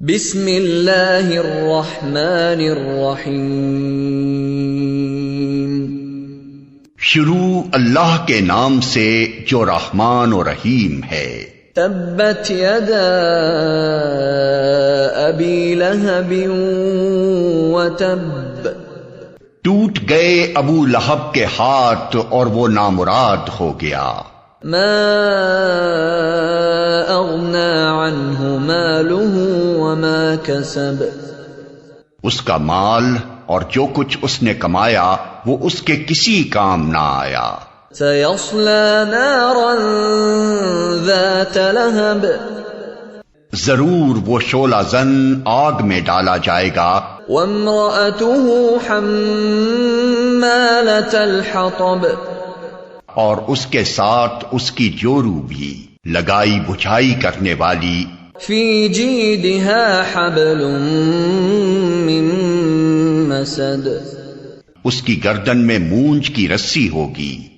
بسم اللہ الرحمن الرحیم، شروع اللہ کے نام سے جو رحمان و رحیم ہے۔ تبت یدا ابی لہب وتب، ٹوٹ گئے ابو لہب کے ہاتھ اور وہ نامراد ہو گیا۔ ما اغنی عنہ مالہ وما کسب، اس کا مال اور جو کچھ اس نے کمایا وہ اس کے کسی کام نہ آیا۔ سیصلی نارا ذات لہب، ضرور وہ شعلہ زن آگ میں ڈالا جائے گا۔ وامرأته حمالة الحطب، اور اس کے ساتھ اس کی جورو بھی لگائی بجھائی کرنے والی۔ فی جیدها حبل من مسد، اس کی گردن میں مونج کی رسی ہوگی۔